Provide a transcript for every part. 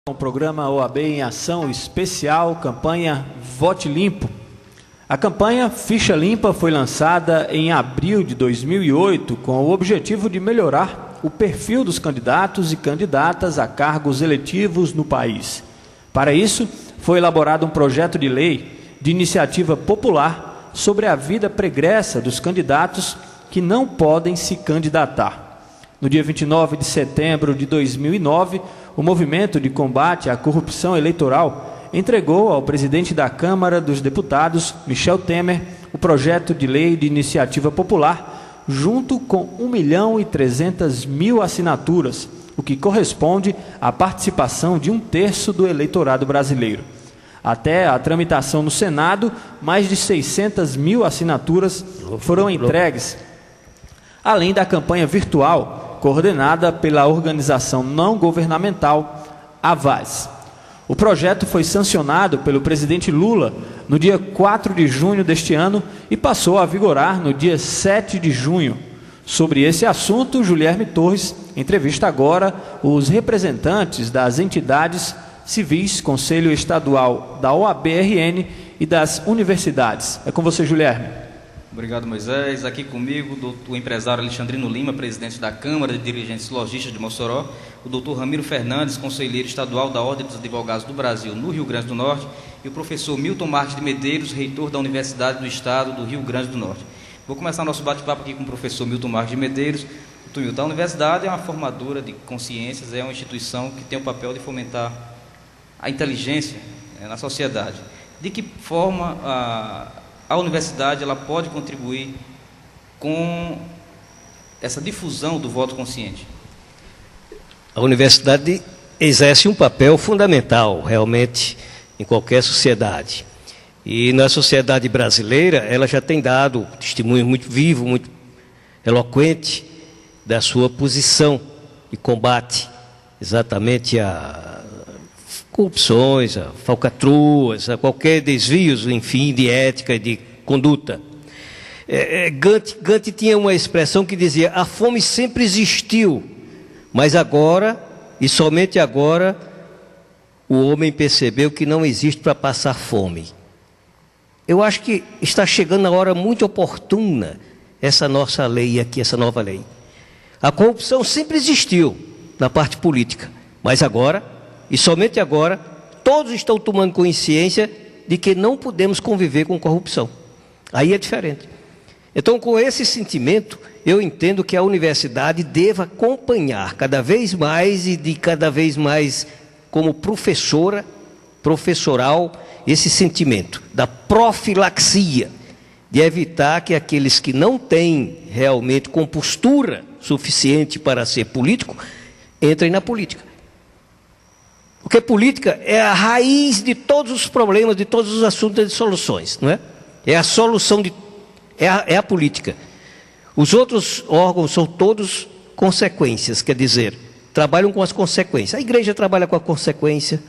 O programa OAB em Ação Especial, campanha Vote Limpo. A campanha Ficha Limpa foi lançada em abril de 2008 com o objetivo de melhorar o perfil dos candidatos e candidatas a cargos eletivos no país. Para isso, foi elaborado um projeto de lei de iniciativa popular sobre a vida pregressa dos candidatos que não podem se candidatar. No dia 29 de setembro de 2009, o Movimento de Combate à Corrupção Eleitoral entregou ao presidente da Câmara dos Deputados, Michel Temer, o projeto de lei de iniciativa popular, junto com 1.300.000 assinaturas, o que corresponde à participação de 1/3 do eleitorado brasileiro. Até a tramitação no Senado, mais de 600.000 assinaturas foram entregues, além da campanha virtual coordenada pela organização não governamental Avaz. O projeto foi sancionado pelo presidente Lula no dia 4 de junho deste ano e passou a vigorar no dia 7 de junho. Sobre esse assunto, Julierme Torres entrevista agora os representantes das entidades civis, Conselho Estadual da OAB-RN e das universidades. É com você, Julierme. Obrigado, Moisés. Aqui comigo o empresário Alexandrino Lima, presidente da Câmara de Dirigentes Lojistas de Mossoró, o doutor Ramiro Fernandes, conselheiro estadual da Ordem dos Advogados do Brasil no Rio Grande do Norte, e o professor Milton Marques de Medeiros, reitor da Universidade do Estado do Rio Grande do Norte. Vou começar nosso bate-papo aqui com o professor Milton Marques de Medeiros. Doutor Milton, a universidade é uma formadora de consciências, é uma instituição que tem o papel de fomentar a inteligência na sociedade. De que forma a universidade ela pode contribuir com essa difusão do voto consciente? A universidade exerce um papel fundamental, realmente, em qualquer sociedade. E na sociedade brasileira, ela já tem dado testemunho muito vivo, muito eloquente da sua posição de combate exatamente a corrupções, a falcatruas, a qualquer desvios, enfim, de ética e de conduta. Gandhi tinha uma expressão que dizia: a fome sempre existiu, mas agora, e somente agora, o homem percebeu que não existe para passar fome. Eu acho que está chegando a hora muito oportuna essa nossa lei aqui, essa nova lei. A corrupção sempre existiu na parte política, mas agora, e somente agora, todos estão tomando consciência de que não podemos conviver com corrupção. Aí é diferente. Então, com esse sentimento, eu entendo que a universidade deva acompanhar cada vez mais e de cada vez mais como professoral, esse sentimento da profilaxia, de evitar que aqueles que não têm realmente compostura suficiente para ser político, entrem na política. Porque política é a raiz de todos os problemas, de todos os assuntos de soluções, não é? É a solução, é a política. Os outros órgãos são todos consequências, quer dizer, trabalham com as consequências. A igreja trabalha com a consequência,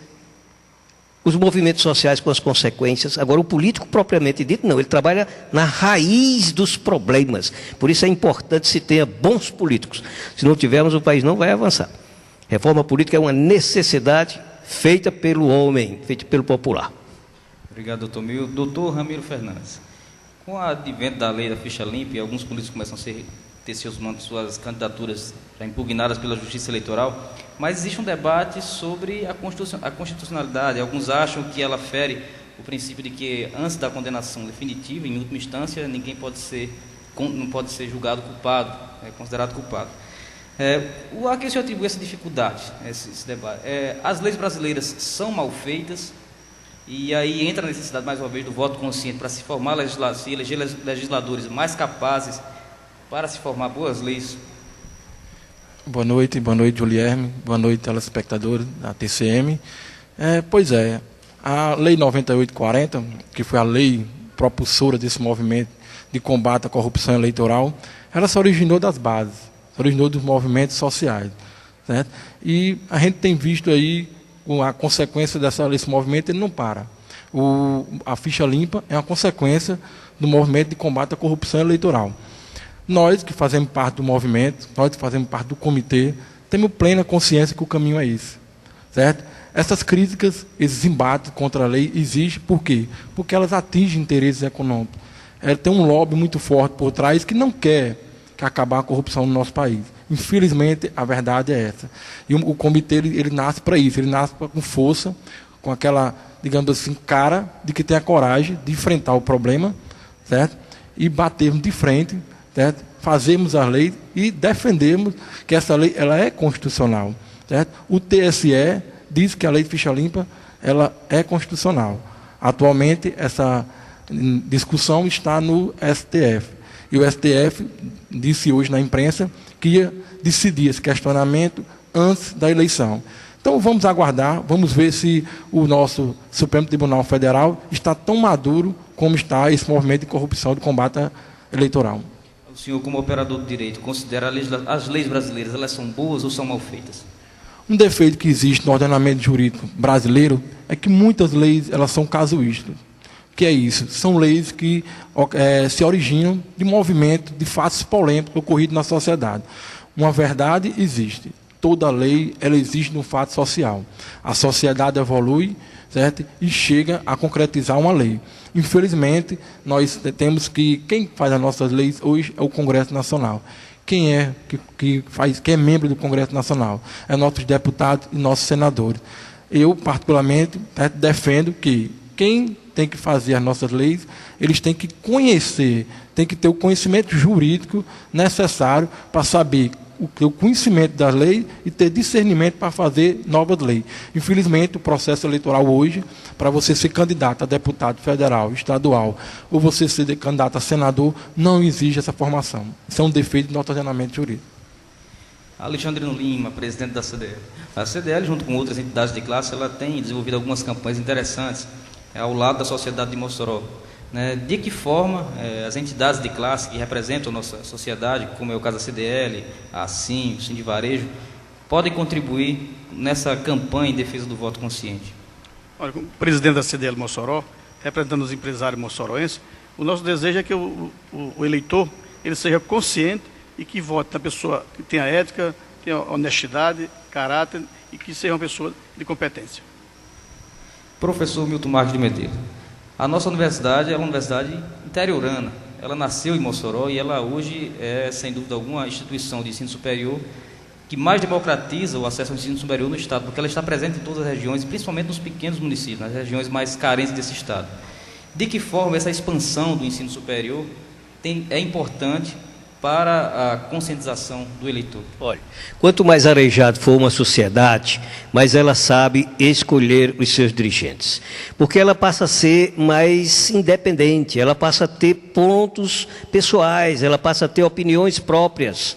os movimentos sociais com as consequências. Agora, o político propriamente dito, não, ele trabalha na raiz dos problemas. Por isso é importante se tenha bons políticos. Se não tivermos, o país não vai avançar. Reforma política é uma necessidade feita pelo homem, feita pelo popular. Obrigado, doutor Milton. Doutor Ramiro Fernandes, com o advento da lei da ficha limpa, alguns políticos começam a ter suas candidaturas já impugnadas pela Justiça Eleitoral, mas existe um debate sobre a constitucionalidade. Alguns acham que ela fere o princípio de que, antes da condenação definitiva, em última instância, ninguém não pode ser julgado culpado, considerado culpado. A que o senhor atribui essa dificuldade, esse debate? As leis brasileiras são mal feitas, e aí entra a necessidade, mais uma vez, do voto consciente para se formar se eleger legisladores mais capazes para se formar boas leis. Boa noite, Julierme, boa noite, telespectadores da TCM. Pois é, a Lei 9840, que foi a lei propulsora desse movimento de combate à corrupção eleitoral, ela se originou das bases, originou dos movimentos sociais, certo? E a gente tem visto aí a consequência desse movimento, ele não para. A ficha limpa é uma consequência do movimento de combate à corrupção eleitoral. Nós que fazemos parte do movimento, nós que fazemos parte do comitê, temos plena consciência que o caminho é esse, certo? Essas críticas, esses embates contra a lei existem, por quê? Porque elas atingem interesses econômicos. Tem um lobby muito forte por trás que não quer acabar a corrupção no nosso país. Infelizmente, a verdade é essa. E o comitê ele nasce para isso, ele nasce com força, com aquela, digamos assim, cara de que tem a coragem de enfrentar o problema, certo? E batermos de frente, certo? Fazermos a lei e defendermos que essa lei ela é constitucional, certo? O TSE diz que a lei de ficha limpa ela é constitucional. Atualmente, essa discussão está no STF. E o STF disse hoje na imprensa que ia decidir esse questionamento antes da eleição. Então, vamos aguardar, vamos ver se o nosso Supremo Tribunal Federal está tão maduro como está esse movimento de corrupção de combate eleitoral. O senhor, como operador do direito, considera as leis brasileiras, elas são boas ou são mal feitas? Um defeito que existe no ordenamento jurídico brasileiro é que muitas leis elas são casuísticas. O que é isso? São leis que se originam de movimento, de fatos polêmicos ocorridos na sociedade. Uma verdade existe. Toda lei ela existe no fato social. A sociedade evolui, certo? E chega a concretizar uma lei. Infelizmente, nós temos que quem faz as nossas leis hoje é o Congresso Nacional. Quem é membro do Congresso Nacional? É nossos deputados e nossos senadores. Eu, particularmente, defendo que quem tem que fazer as nossas leis, eles têm que conhecer, têm que ter o conhecimento jurídico necessário para saber o conhecimento das leis e ter discernimento para fazer novas leis. Infelizmente, o processo eleitoral hoje, para você ser candidato a deputado federal, estadual, ou você ser candidato a senador, não exige essa formação. Isso é um defeito do nosso ordenamento jurídico. Alexandrino Lima, presidente da CDL. A CDL, junto com outras entidades de classe, ela tem desenvolvido algumas campanhas interessantes ao lado da sociedade de Mossoró. De que forma as entidades de classe que representam a nossa sociedade, como é o caso da CDL, a ASSIM, o Sindivarejo, podem contribuir nessa campanha em defesa do voto consciente? Olha, como presidente da CDL Mossoró, representando os empresários moçoroenses, o nosso desejo é que o eleitor ele seja consciente e que vote na pessoa que tenha ética, tenha honestidade, caráter e que seja uma pessoa de competência. Professor Milton Marques de Medeiros, a nossa universidade é uma universidade interiorana. Ela nasceu em Mossoró e ela hoje é, sem dúvida alguma, a instituição de ensino superior que mais democratiza o acesso ao ensino superior no Estado, porque ela está presente em todas as regiões, principalmente nos pequenos municípios, nas regiões mais carentes desse Estado. De que forma essa expansão do ensino superior é importante para a conscientização do eleitor? Olha, quanto mais arejado for uma sociedade, mais ela sabe escolher os seus dirigentes. Porque ela passa a ser mais independente, ela passa a ter pontos pessoais, ela passa a ter opiniões próprias.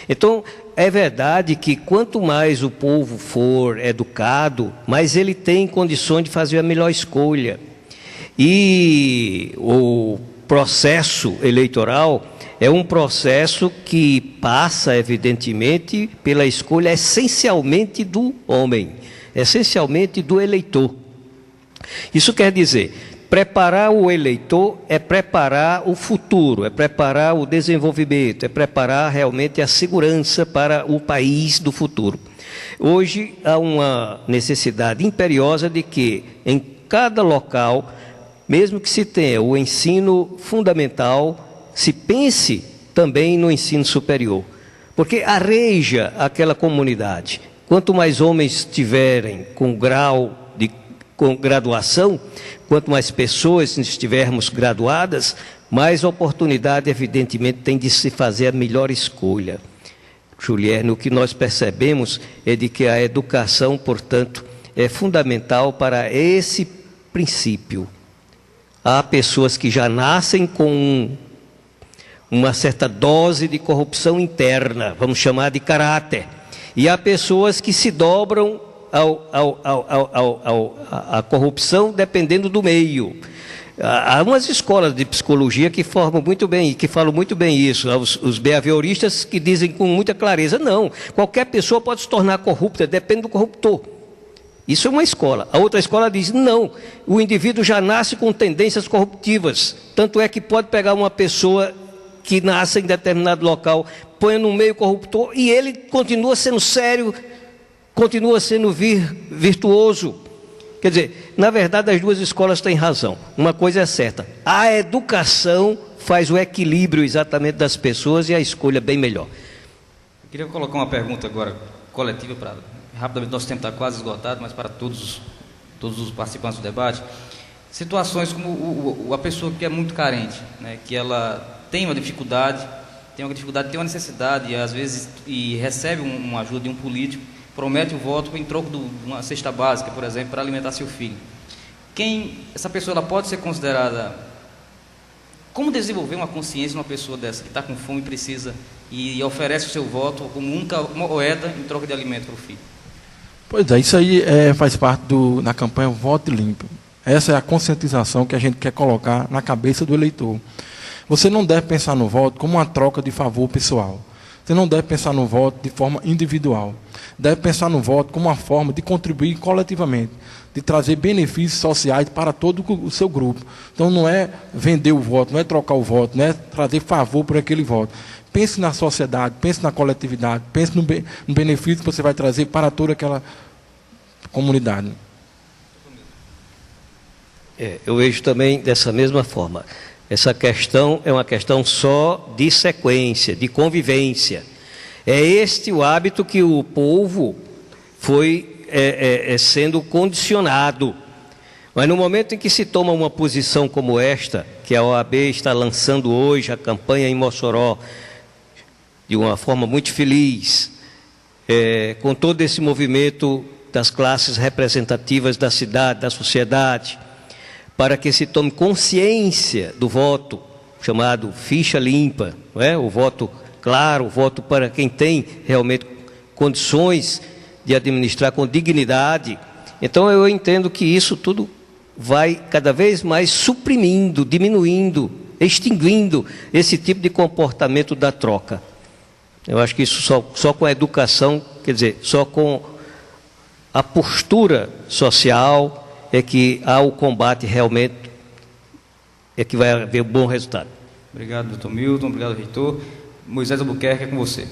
Então, é verdade que quanto mais o povo for educado, mais ele tem condições de fazer a melhor escolha. E o processo eleitoral é um processo que passa, evidentemente, pela escolha essencialmente do homem, essencialmente do eleitor. Isso quer dizer, preparar o eleitor é preparar o futuro, é preparar o desenvolvimento, é preparar realmente a segurança para o país do futuro. Hoje há uma necessidade imperiosa de que em cada local, mesmo que se tenha o ensino fundamental, se pense também no ensino superior, porque areja aquela comunidade. Quanto mais homens tiverem com graduação, quanto mais pessoas estivermos graduadas, mais oportunidade, evidentemente, tem de se fazer a melhor escolha. Julierno, o que nós percebemos é de que a educação, portanto, é fundamental para esse princípio. Há pessoas que já nascem com uma certa dose de corrupção interna, vamos chamar de caráter. E há pessoas que se dobram à corrupção dependendo do meio. Há umas escolas de psicologia que formam muito bem, que falam muito bem isso. Os behavioristas que dizem com muita clareza, não, qualquer pessoa pode se tornar corrupta, depende do corruptor. Isso é uma escola. A outra escola diz, não, o indivíduo já nasce com tendências corruptivas. Tanto é que pode pegar uma pessoa que nasce em determinado local, põe no meio corruptor e ele continua sendo sério, continua sendo virtuoso. Quer dizer, na verdade as duas escolas têm razão. Uma coisa é certa, a educação faz o equilíbrio exatamente das pessoas e a escolha bem melhor. Eu queria colocar uma pergunta agora coletiva, rapidamente, nosso tempo está quase esgotado, mas para todos os participantes do debate. Situações como a pessoa que é muito carente, né, que ela tem uma dificuldade, tem uma necessidade, e às vezes recebe uma ajuda de um político, promete o voto em troco de uma cesta básica, por exemplo, para alimentar seu filho. Essa pessoa ela pode ser considerada... Como desenvolver uma consciência numa pessoa dessa, que está com fome e precisa, e oferece o seu voto como única moeda em troca de alimento para o filho? Pois é, isso aí faz parte da campanha Vote Limpo. Essa é a conscientização que a gente quer colocar na cabeça do eleitor. Você não deve pensar no voto como uma troca de favor pessoal. Você não deve pensar no voto de forma individual. Deve pensar no voto como uma forma de contribuir coletivamente, de trazer benefícios sociais para todo o seu grupo. Então não é vender o voto, não é trocar o voto, não é trazer favor por aquele voto. Pense na sociedade, pense na coletividade, pense no benefício que você vai trazer para toda aquela comunidade. Eu vejo também dessa mesma forma. Essa questão é uma questão só de sequência, de convivência. É este o hábito que o povo foi sendo condicionado. Mas no momento em que se toma uma posição como esta, que a OAB está lançando hoje, a campanha em Mossoró, de uma forma muito feliz, com todo esse movimento das classes representativas da cidade, da sociedade, para que se tome consciência do voto, chamado ficha limpa, não é? O voto claro, o voto para quem tem realmente condições de administrar com dignidade. Então eu entendo que isso tudo vai cada vez mais suprimindo, diminuindo, extinguindo esse tipo de comportamento da troca. Eu acho que isso só com a educação, quer dizer, só com a postura social é que há o combate realmente, é que vai haver um bom resultado. Obrigado, doutor Milton, obrigado, reitor. Moisés Albuquerque, é com você.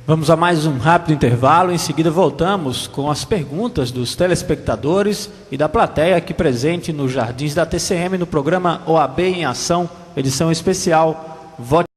Vamos a mais um rápido intervalo, em seguida voltamos com as perguntas dos telespectadores e da plateia aqui presente nos Jardins da TCM no programa OAB em Ação, edição especial Vote